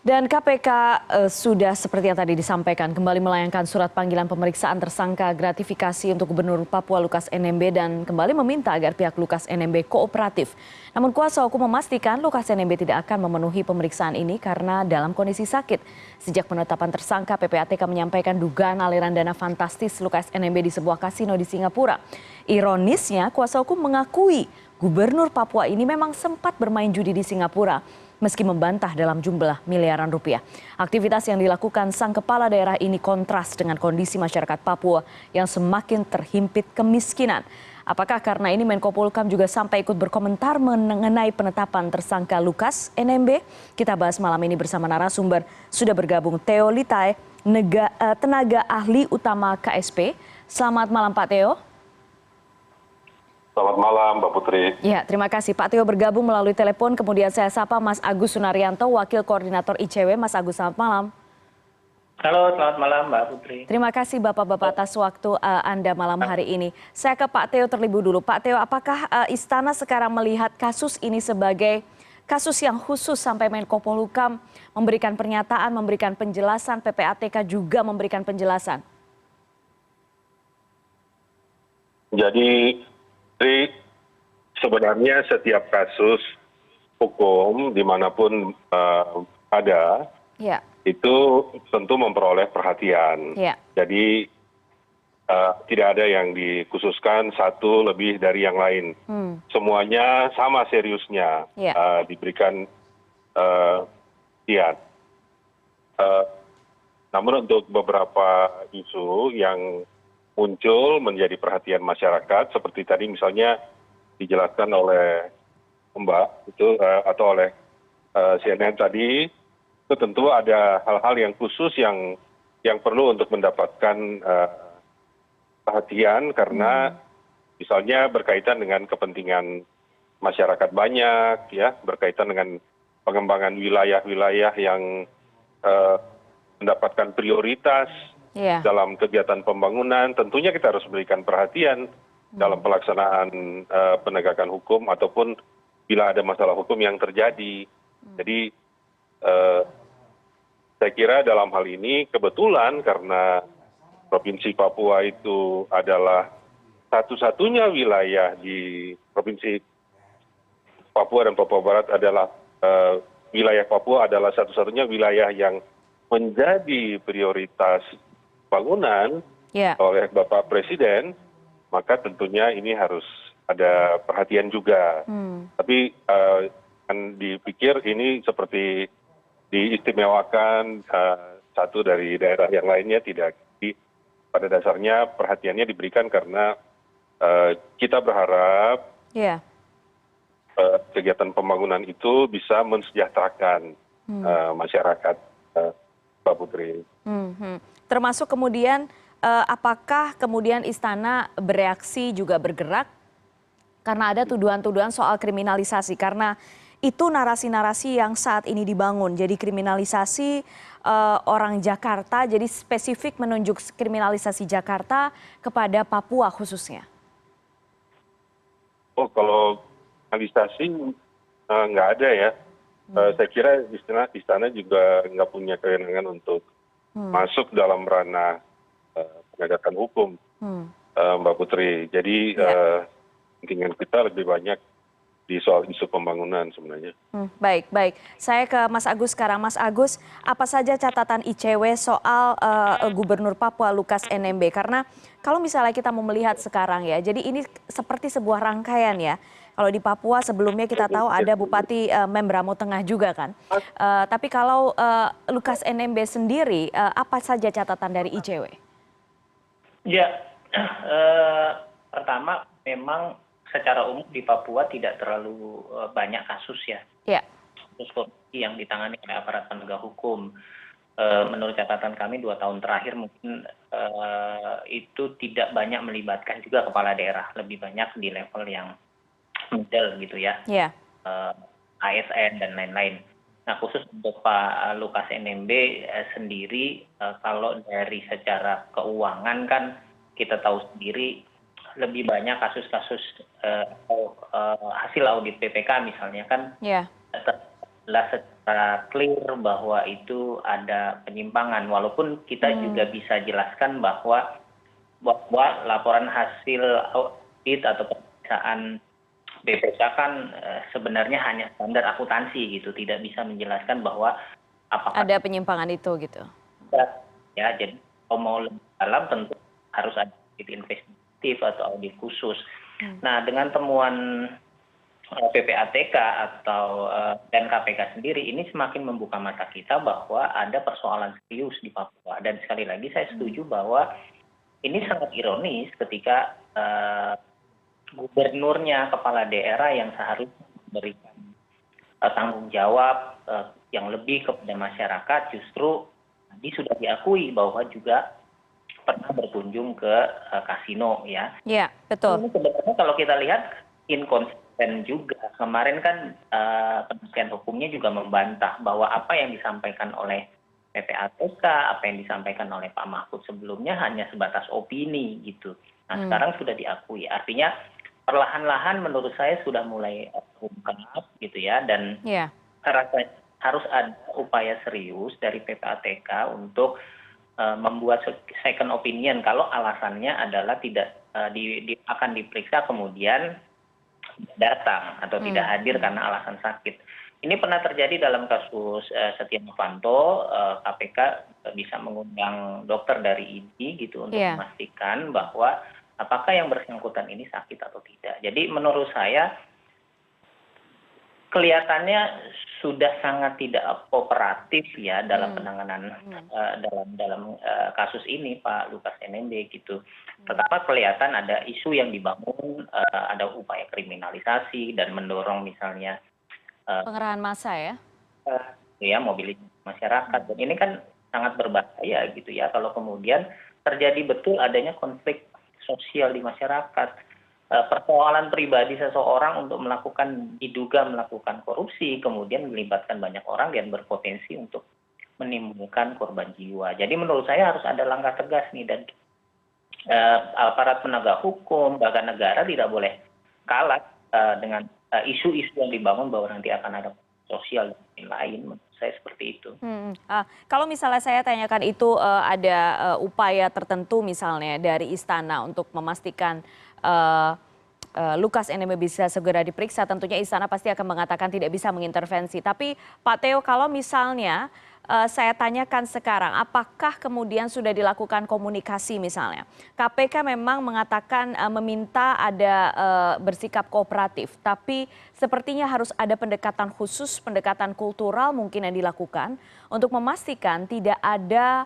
Dan KPK sudah seperti yang tadi disampaikan kembali melayangkan surat panggilan pemeriksaan tersangka gratifikasi untuk Gubernur Papua Lukas NMB dan kembali meminta agar pihak Lukas NMB kooperatif. Namun kuasa hukum memastikan Lukas NMB tidak akan memenuhi pemeriksaan ini karena dalam kondisi sakit. Sejak penetapan tersangka, PPATK menyampaikan dugaan aliran dana fantastis Lukas NMB di sebuah kasino di Singapura. Ironisnya, kuasa hukum mengakui Gubernur Papua ini memang sempat bermain judi di Singapura, meski membantah dalam jumlah miliaran rupiah. Aktivitas yang dilakukan sang kepala daerah ini kontras dengan kondisi masyarakat Papua yang semakin terhimpit kemiskinan. Apakah karena ini Menko Polhukam juga sampai ikut berkomentar mengenai penetapan tersangka Lukas NMB? Kita bahas malam ini bersama narasumber. Sudah bergabung Theo Litai, tenaga ahli utama KSP. Selamat malam Pak Theo. Selamat malam, Mbak Putri. Ya, terima kasih. Pak Theo bergabung melalui telepon. Kemudian saya sapa Mas Agus Sunaryanto, Wakil Koordinator ICW. Mas Agus, selamat malam. Halo, selamat malam Mbak Putri. Terima kasih Bapak-Bapak atas waktu Anda malam hari ini. Saya ke Pak Theo terlebih dulu. Pak Theo, apakah Istana sekarang melihat kasus ini sebagai kasus yang khusus sampai Menko Polhukam memberikan pernyataan, memberikan penjelasan, PPATK juga memberikan penjelasan? Jadi sebenarnya setiap kasus hukum dimanapun ada, ya, itu tentu memperoleh perhatian. Ya. Jadi tidak ada yang dikhususkan satu lebih dari yang lain. Semuanya sama seriusnya, Ya. diberikan perhatian. Namun untuk beberapa isu yang muncul menjadi perhatian masyarakat seperti tadi misalnya dijelaskan oleh Mbak itu atau oleh CNN tadi, itu tentu ada hal-hal yang khusus yang perlu untuk mendapatkan perhatian karena misalnya berkaitan dengan kepentingan masyarakat banyak, ya, berkaitan dengan pengembangan wilayah-wilayah yang mendapatkan prioritas dalam kegiatan pembangunan. Tentunya kita harus berikan perhatian dalam pelaksanaan penegakan hukum ataupun bila ada masalah hukum yang terjadi. Jadi saya kira dalam hal ini kebetulan karena Provinsi Papua itu adalah satu-satunya wilayah di Provinsi Papua dan Papua Barat adalah wilayah Papua adalah satu-satunya wilayah yang menjadi prioritas bangunan oleh Bapak Presiden, maka tentunya ini harus ada perhatian juga. Tapi kan dipikir ini seperti diistimewakan satu dari daerah yang lainnya, tidak. Jadi, pada dasarnya perhatiannya diberikan karena kita berharap kegiatan pembangunan itu bisa mensejahterakan masyarakat, Mbak Putri. Termasuk kemudian apakah kemudian Istana bereaksi juga bergerak karena ada tuduhan-tuduhan soal kriminalisasi, karena itu narasi-narasi yang saat ini dibangun. Jadi kriminalisasi orang Jakarta, jadi spesifik menunjuk kriminalisasi Jakarta kepada Papua khususnya. Oh, kalau kriminalisasi nggak ada ya. Saya kira Istana juga nggak punya kewenangan untuk masuk dalam ranah penegakan hukum, Mbak Putri. Jadi kepentingan kita lebih banyak di soal isu pembangunan sebenarnya. Baik. Saya ke Mas Agus sekarang. Mas Agus, apa saja catatan ICW soal Gubernur Papua Lukas NMB? Karena kalau misalnya kita mau melihat sekarang ya, jadi ini seperti sebuah rangkaian ya. Kalau di Papua sebelumnya kita tahu ada Bupati Membramo Tengah juga kan. Tapi kalau Lukas NMB sendiri, apa saja catatan dari ICW? Ya, pertama memang secara umum di Papua tidak terlalu banyak kasus ya. Kasus korupsi yang ditangani oleh aparat penegak hukum. Menurut catatan kami 2 tahun terakhir mungkin itu tidak banyak melibatkan juga kepala daerah, lebih banyak di level yang middle gitu ya, ASN dan lain-lain. Nah khusus untuk Pak Lukas NMB sendiri, kalau dari secara keuangan kan kita tahu sendiri lebih banyak kasus-kasus hasil audit BPK misalnya kan jelas secara clear bahwa itu ada penyimpangan, walaupun kita juga bisa jelaskan bahwa laporan hasil audit atau pemeriksaan BPK kan sebenarnya hanya standar akuntansi gitu, tidak bisa menjelaskan bahwa apakah ada penyimpangan itu gitu. Ya, jadi kalau mau lebih dalam tentu harus ada audit investigatif atau audit khusus. Nah, dengan temuan PPATK atau dan KPK sendiri ini semakin membuka mata kita bahwa ada persoalan serius di Papua. Dan sekali lagi saya setuju bahwa ini sangat ironis ketika gubernurnya, kepala daerah yang seharusnya memberikan tanggung jawab yang lebih kepada masyarakat justru tadi sudah diakui bahwa juga pernah berkunjung ke kasino ya. Iya, betul. Ini sebenarnya kalau kita lihat inkonsisten juga. Kemarin kan penasihat hukumnya juga membantah bahwa apa yang disampaikan oleh PPATK, apa yang disampaikan oleh Pak Mahfud sebelumnya hanya sebatas opini gitu. Nah, sekarang sudah diakui. Artinya perlahan-lahan menurut saya sudah mulai terungkap gitu ya, dan rasanya harus ada upaya serius dari PPATK untuk membuat second opinion kalau alasannya adalah tidak akan diperiksa kemudian datang atau tidak hadir karena alasan sakit. Ini pernah terjadi dalam kasus Setia Novanto, KPK bisa mengundang dokter dari IDI gitu untuk memastikan bahwa apakah yang bersangkutan ini sakit atau tidak. Jadi menurut saya kelihatannya sudah sangat tidak kooperatif ya dalam penanganan dalam kasus ini Pak Lukas NMB gitu. Pertama kelihatan ada isu yang dibangun, ada upaya kriminalisasi dan mendorong misalnya pengerahan massa ya mobilisasi masyarakat, dan ini kan sangat berbahaya gitu ya kalau kemudian terjadi betul adanya konflik sosial di masyarakat. Persoalan pribadi seseorang untuk diduga melakukan korupsi, kemudian melibatkan banyak orang dan berpotensi untuk menimbulkan korban jiwa. Jadi menurut saya harus ada langkah tegas nih, dan aparat penegak hukum, bahkan negara tidak boleh kalah dengan isu-isu yang dibangun bahwa nanti akan ada sosial dan lain. Menurut saya seperti itu. Kalau misalnya saya tanyakan itu ada upaya tertentu misalnya dari istana untuk memastikan Lukas NMB bisa segera diperiksa, tentunya istana pasti akan mengatakan tidak bisa mengintervensi. Tapi Pak Theo, kalau misalnya saya tanyakan sekarang, apakah kemudian sudah dilakukan komunikasi misalnya? KPK memang mengatakan meminta ada bersikap kooperatif, tapi sepertinya harus ada pendekatan khusus, pendekatan kultural mungkin yang dilakukan untuk memastikan tidak ada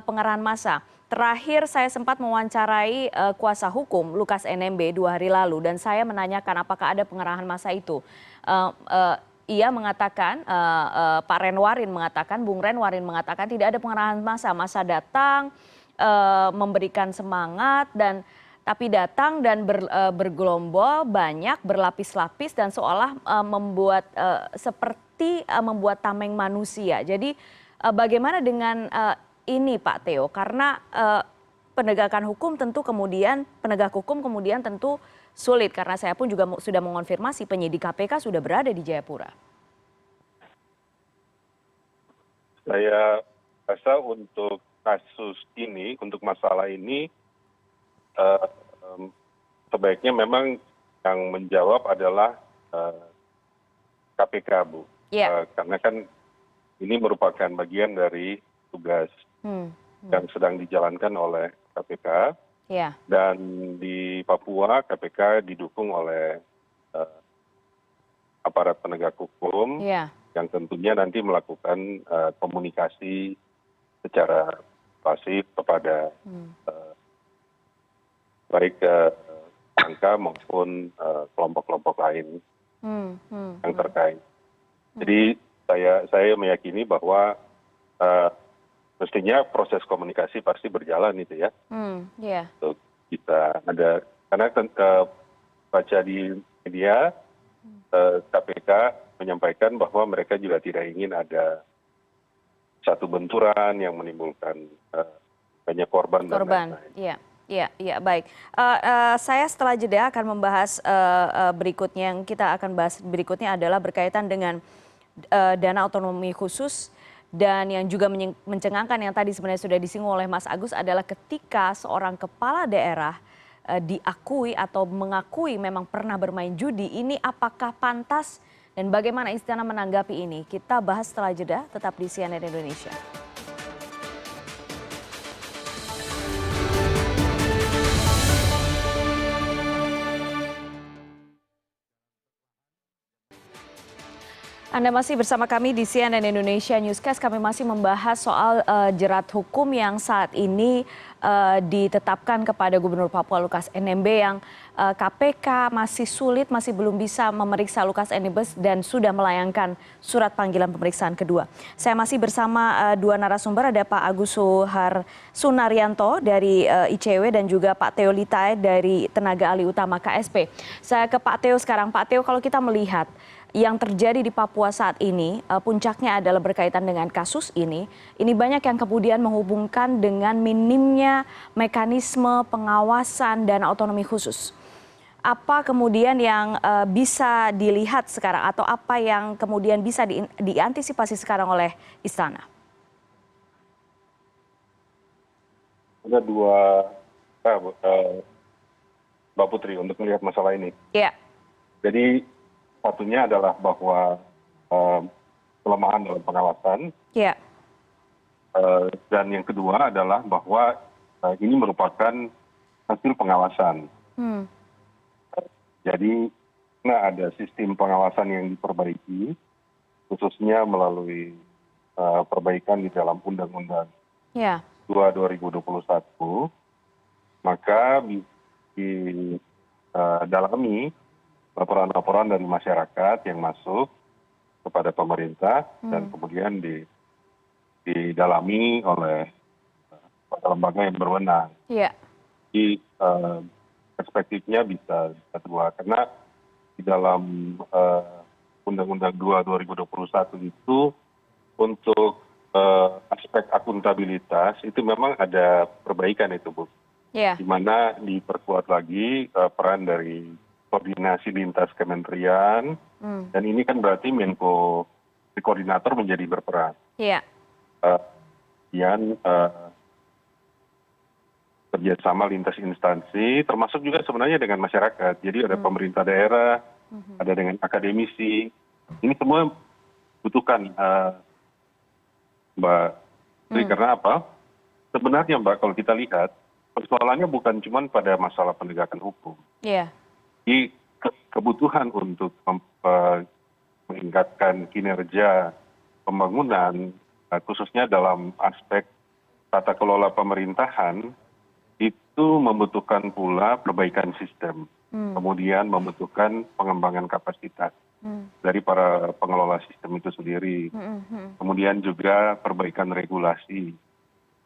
pengerahan massa. Terakhir saya sempat mewawancarai kuasa hukum Lukas NMB 2 hari lalu dan saya menanyakan apakah ada pengerahan massa itu. Ia mengatakan, Pak Renwarin mengatakan, Bung Renwarin mengatakan tidak ada pengerahan massa. Massa datang memberikan semangat tapi datang dan bergelombol banyak, berlapis-lapis dan seolah membuat seperti membuat tameng manusia. Jadi bagaimana dengan ini Pak Theo, karena penegak hukum kemudian tentu sulit, karena saya pun juga sudah mengonfirmasi penyidik KPK sudah berada di Jayapura. Saya rasa untuk kasus ini, untuk masalah ini, sebaiknya memang yang menjawab adalah KPK, Bu. Karena kan ini merupakan bagian dari tugas yang sedang dijalankan oleh KPK. Dan di Papua KPK didukung oleh aparat penegak hukum yang tentunya nanti melakukan komunikasi secara pasif kepada baik tersangka maupun kelompok-kelompok lain yang terkait. Jadi saya meyakini bahwa mestinya proses komunikasi pasti berjalan itu ya. Untuk kita ada, karena baca di media KPK menyampaikan bahwa mereka juga tidak ingin ada satu benturan yang menimbulkan banyak korban. Iya, baik. Saya setelah jeda akan membahas berikutnya, yang kita akan bahas berikutnya adalah berkaitan dengan dana otonomi khusus. Dan yang juga mencengangkan yang tadi sebenarnya sudah disinggung oleh Mas Agus adalah ketika seorang kepala daerah diakui atau mengakui memang pernah bermain judi, ini apakah pantas dan bagaimana istana menanggapi ini? Kita bahas setelah jeda, tetap di CNN Indonesia. Anda masih bersama kami di CNN Indonesia Newscast. Kami masih membahas soal jerat hukum yang saat ini ditetapkan kepada Gubernur Papua Lukas NMB yang KPK masih sulit, masih belum bisa memeriksa Lukas NMB dan sudah melayangkan surat panggilan pemeriksaan kedua. Saya masih bersama dua narasumber, ada Pak Agus Sunaryanto dari ICW dan juga Pak Theo Litae dari Tenaga Alih Utama KSP. Saya ke Pak Theo sekarang. Pak Theo, kalau kita melihat yang terjadi di Papua saat ini, puncaknya adalah berkaitan dengan kasus ini. Ini banyak yang kemudian menghubungkan dengan minimnya mekanisme pengawasan dan otonomi khusus. Apa kemudian yang bisa dilihat sekarang atau apa yang kemudian bisa diantisipasi sekarang oleh Istana? Ada dua, Mbak Putri, untuk melihat masalah ini. Iya. Jadi satunya adalah bahwa kelemahan dalam pengawasan. Iya. Dan yang kedua adalah bahwa ini merupakan hasil pengawasan. Jadi ada sistem pengawasan yang diperbaiki, khususnya melalui perbaikan di dalam Undang-Undang 2/2021, maka didalami laporan-laporan dari masyarakat yang masuk kepada pemerintah dan kemudian didalami oleh lembaga yang berwenang. Jadi perspektifnya bisa dua, karena di dalam Undang-Undang 2/2021 itu untuk aspek akuntabilitas itu memang ada perbaikan itu, Bu. Di mana diperkuat lagi peran dari koordinasi lintas kementerian, dan ini kan berarti Menko koordinator menjadi berperan. Kemudian kerjasama lintas instansi, termasuk juga sebenarnya dengan masyarakat. Jadi ada pemerintah daerah, ada dengan akademisi. Ini semua butuhkan, Mbak Putri, karena apa? Sebenarnya Mbak, kalau kita lihat, persoalannya bukan cuma pada masalah penegakan hukum. Jadi kebutuhan untuk meningkatkan kinerja pembangunan, khususnya dalam aspek tata kelola pemerintahan, itu membutuhkan pula perbaikan sistem, kemudian membutuhkan pengembangan kapasitas dari para pengelola sistem itu sendiri, kemudian juga perbaikan regulasi,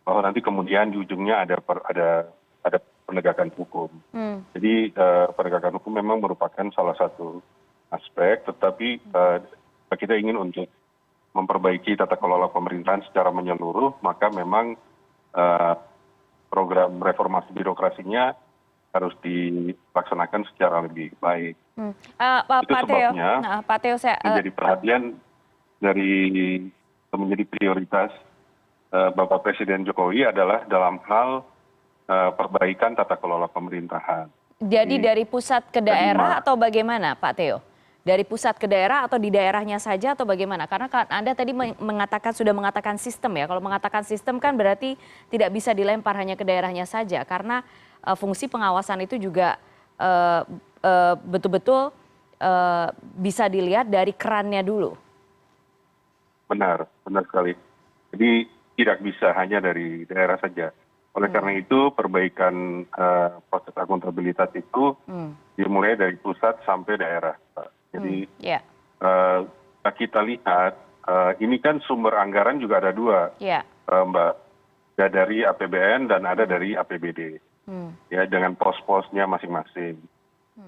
bahwa nanti kemudian di ujungnya ada penegakan hukum. Jadi penegakan hukum memang merupakan salah satu aspek, tetapi kita ingin untuk memperbaiki tata kelola pemerintahan secara menyeluruh, maka memang program reformasi birokrasinya harus dilaksanakan secara lebih baik. Itu sebabnya Pak Theo, menjadi perhatian menjadi prioritas Bapak Presiden Jokowi adalah dalam hal perbaikan tata kelola pemerintahan. Jadi dari pusat ke daerah atau bagaimana, Pak Theo? Dari pusat ke daerah atau di daerahnya saja atau bagaimana? Karena Anda tadi sudah mengatakan sistem ya. Kalau mengatakan sistem kan berarti tidak bisa dilempar hanya ke daerahnya saja. Karena fungsi pengawasan itu juga betul-betul bisa dilihat dari kerannya dulu. Benar sekali. Jadi tidak bisa hanya dari daerah saja. Oleh karena itu perbaikan proses akuntabilitas itu dimulai dari pusat sampai daerah. Jadi kita lihat ini kan sumber anggaran juga ada dua, Mbak. Ada dari APBN dan ada dari APBD, ya, dengan pos-posnya masing-masing.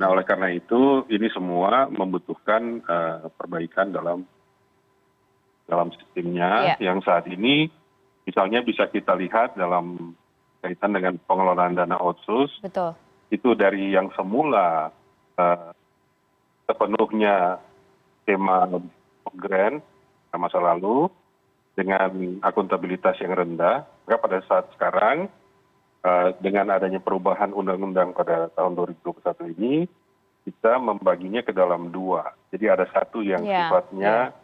Nah, oleh karena itu ini semua membutuhkan perbaikan dalam sistemnya yang saat ini misalnya bisa kita lihat dalam kaitan dengan pengelolaan dana otsus. Itu dari yang semula sepenuhnya skema grant masa lalu dengan akuntabilitas yang rendah, maka pada saat sekarang dengan adanya perubahan undang-undang pada tahun 2021 ini, kita membaginya ke dalam dua. Jadi ada satu yang sifatnya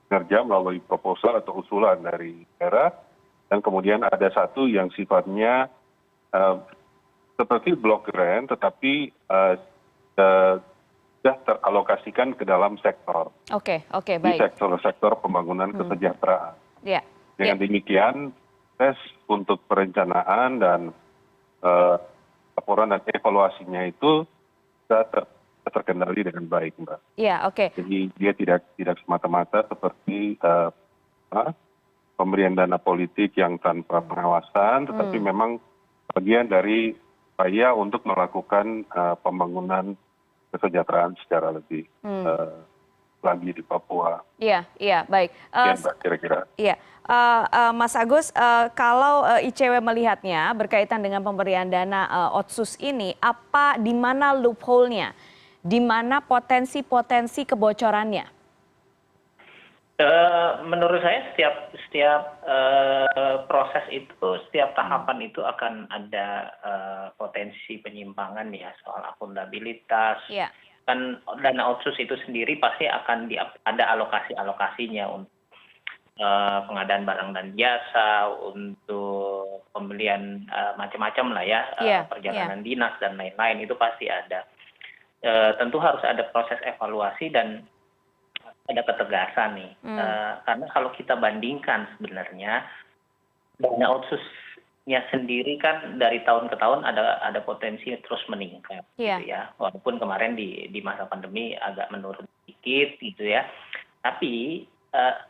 kinerja melalui proposal atau usulan dari daerah, dan kemudian ada satu yang sifatnya seperti block grant, tetapi sudah teralokasikan ke dalam sektor. Oke, di baik. sektor pembangunan kesejahteraan. Ya. Dengan demikian, tes untuk perencanaan dan laporan dan evaluasinya itu bisa terkendali dengan baik, Mbak. Ya, oke. Jadi dia tidak semata-mata seperti pemberian dana politik yang tanpa pengawasan, tetapi memang bagian dari upaya untuk melakukan pembangunan kesejahteraan secara lebih lagi di Papua. Iya, baik. Mbak, kira-kira. Iya, Mas Agus, kalau ICW melihatnya berkaitan dengan pemberian dana otsus ini, di mana loophole-nya, di mana potensi kebocorannya? Menurut saya setiap proses itu, setiap tahapan itu akan ada potensi penyimpangan ya, soal akuntabilitas. Kan dana otsus itu sendiri pasti akan ada alokasinya untuk pengadaan barang dan jasa, untuk pembelian macam-macam lah ya, perjalanan dinas dan lain-lain, itu pasti ada. Tentu harus ada proses evaluasi dan ada ketegasan nih, karena kalau kita bandingkan sebenarnya dana otsusnya sendiri kan dari tahun ke tahun ada potensi terus meningkat, gitu ya. Walaupun kemarin di masa pandemi agak menurun sedikit, gitu ya. Tapi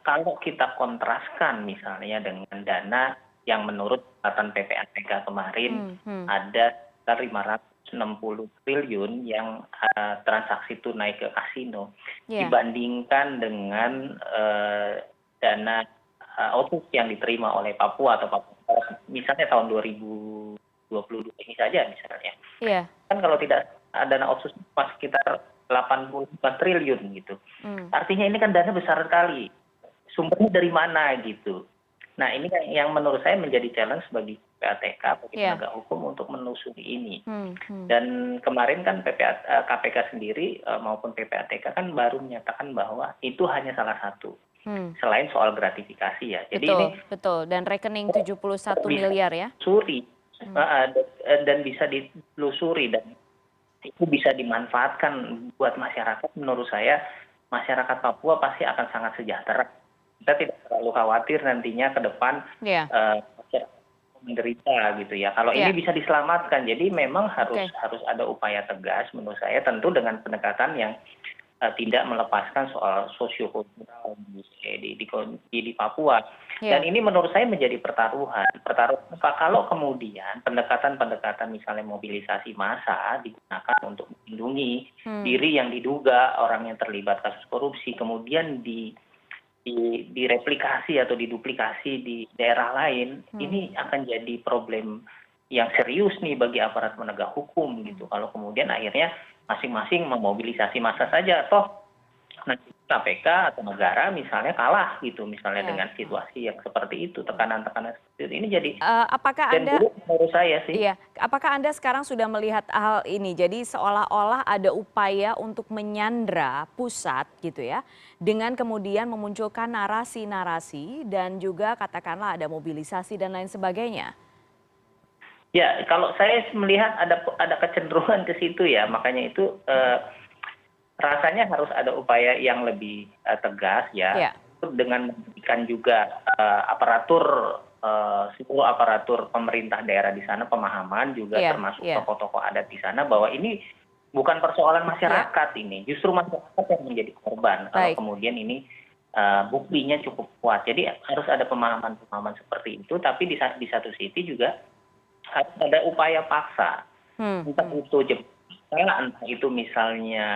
kalau kita kontraskan misalnya dengan dana yang menurut catatan PPATK kemarin ada sekitar 560 triliun yang transaksi tunai ke kasino, dibandingkan dengan dana otsus yang diterima oleh Papua atau Papua misalnya tahun 2022 ini saja misalnya. Kan kalau tidak dana otsus sekitar 84 triliun gitu. Artinya ini kan dana besar sekali. Sumbernya dari mana gitu. Nah, ini yang menurut saya menjadi challenge bagi PPATK, bagi penegak hukum untuk menelusuri ini. Dan kemarin kan KPK sendiri maupun PPATK kan baru menyatakan bahwa itu hanya salah satu. Selain soal gratifikasi ya. Jadi betul. Dan rekening 71 miliar ya. Dan bisa ditelusuri dan itu bisa dimanfaatkan buat masyarakat. Menurut saya masyarakat Papua pasti akan sangat sejahtera. Kita tidak terlalu khawatir nantinya ke depan menderita gitu ya. Kalau ini bisa diselamatkan, jadi memang harus ada upaya tegas menurut saya, tentu dengan pendekatan yang tidak melepaskan soal sosiokultural di Papua. Dan ini menurut saya menjadi pertaruhan. Kalau kemudian pendekatan misalnya mobilisasi massa digunakan untuk melindungi diri yang diduga orang yang terlibat kasus korupsi, kemudian direplikasi atau diduplikasi di daerah lain, ini akan jadi problem yang serius nih bagi aparat penegak hukum gitu. Kalau kemudian akhirnya masing-masing memobilisasi massa saja, toh nanti KPK atau negara misalnya kalah gitu, misalnya dengan situasi yang seperti itu, tekanan-tekanan seperti itu. Ini jadi apakah Anda, menurut saya sih. Apakah Anda sekarang sudah melihat hal ini? Jadi seolah-olah ada upaya untuk menyandra pusat gitu ya, dengan kemudian memunculkan narasi-narasi dan juga katakanlah ada mobilisasi dan lain sebagainya. Ya, kalau saya melihat ada kecenderungan ke situ ya, makanya itu rasanya harus ada upaya yang lebih tegas ya, dengan memberikan juga seluruh aparatur pemerintah daerah di sana pemahaman juga, termasuk tokoh-tokoh adat di sana, bahwa ini bukan persoalan masyarakat ini, justru masyarakat yang menjadi korban kalau kemudian ini buktinya cukup kuat. Jadi harus ada pemahaman seperti itu, tapi di satu sisi juga harus ada upaya paksa, entah itu entah itu misalnya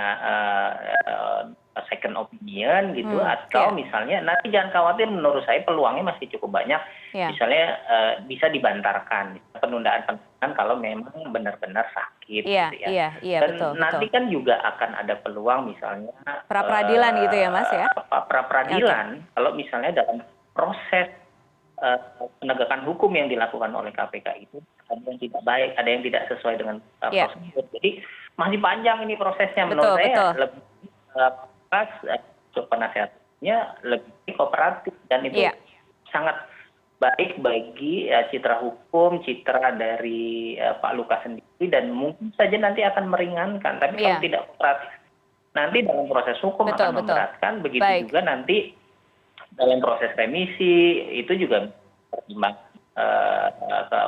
second opinion gitu, atau misalnya nanti jangan khawatir, menurut saya peluangnya masih cukup banyak, misalnya bisa dibantarkan penundaan kalau memang benar-benar sakit gitu ya. Dan betul, nanti kan juga akan ada peluang misalnya pra peradilan gitu ya Mas ya? Pra peradilan kalau misalnya dalam proses penegakan hukum yang dilakukan oleh KPK itu ada yang tidak baik, ada yang tidak sesuai dengan prosedur. Jadi masih panjang ini prosesnya, menurut saya lebih pas untuk penasehatnya lebih kooperatif, dan itu sangat baik bagi citra hukum, citra dari Pak Lukas sendiri, dan mungkin saja nanti akan meringankan. Tapi kalau tidak kooperatif, nanti dalam proses hukum akan memberatkan. Begitu juga nanti dalam proses remisi itu juga pertimbang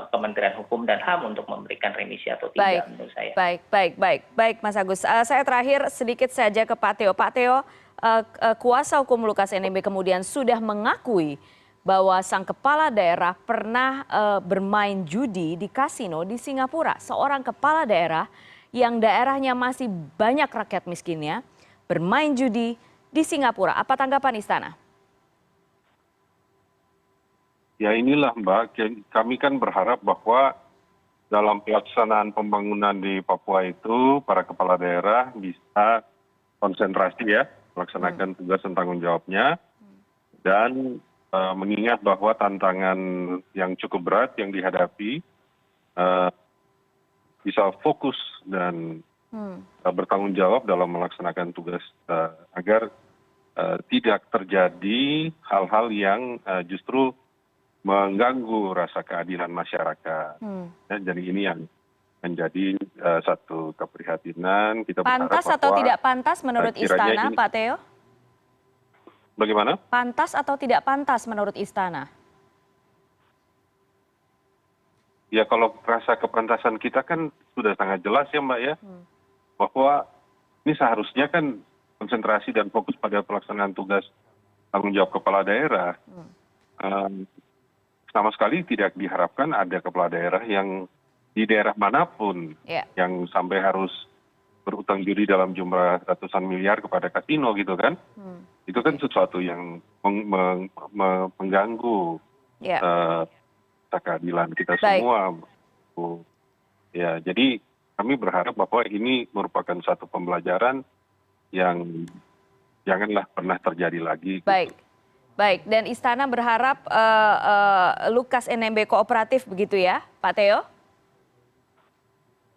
Kementerian Hukum dan HAM untuk memberikan remisi atau tidak, menurut saya. Baik Mas Agus. Saya terakhir sedikit saja ke Pak Teo. Pak Teo, kuasa hukum Lukas NMB kemudian sudah mengakui bahwa sang kepala daerah pernah bermain judi di kasino di Singapura. Seorang kepala daerah yang daerahnya masih banyak rakyat miskinnya bermain judi di Singapura. Apa tanggapan Istana? Ya inilah Mbak, kami kan berharap bahwa dalam pelaksanaan pembangunan di Papua itu para kepala daerah bisa konsentrasi ya, melaksanakan tugas dan tanggung jawabnya, dan mengingat bahwa tantangan yang cukup berat yang dihadapi bisa fokus dan bertanggung jawab dalam melaksanakan tugas agar tidak terjadi hal-hal yang justru mengganggu rasa keadilan masyarakat. Jadi ini yang menjadi satu keprihatinan. Kita pantas atau tidak pantas menurut Istana, Pak Teo? Bagaimana? Pantas atau tidak pantas menurut Istana? Ya kalau rasa kepantasan kita kan sudah sangat jelas ya Mbak ya, bahwa ini seharusnya kan konsentrasi dan fokus pada pelaksanaan tugas tanggung jawab kepala daerah. Sama sekali tidak diharapkan ada kepala daerah yang di daerah manapun yang sampai harus berutang judi dalam jumlah ratusan miliar kepada kasino gitu kan. Itu kan sesuatu yang mengganggu keadilan kita semua. Ya, jadi kami berharap bahwa ini merupakan satu pembelajaran yang janganlah pernah terjadi lagi. Baik, dan Istana berharap Lukas NMB kooperatif begitu ya, Pak Teo?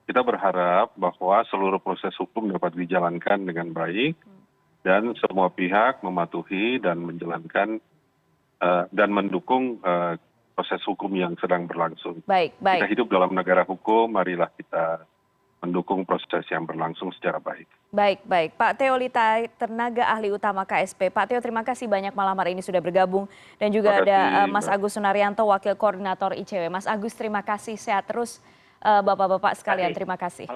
Kita berharap bahwa seluruh proses hukum dapat dijalankan dengan baik dan semua pihak mematuhi dan menjalankan dan mendukung proses hukum yang sedang berlangsung. Kita hidup dalam negara hukum, marilah kita mendukung proses yang berlangsung secara baik. Baik. Pak Teo Litai, tenaga ahli utama KSP. Pak Teo, terima kasih banyak malam hari ini sudah bergabung. Dan juga ada Mas Agus Sunaryanto, Wakil Koordinator ICW. Mas Agus, terima kasih. Sehat terus Bapak-Bapak sekalian. Terima kasih.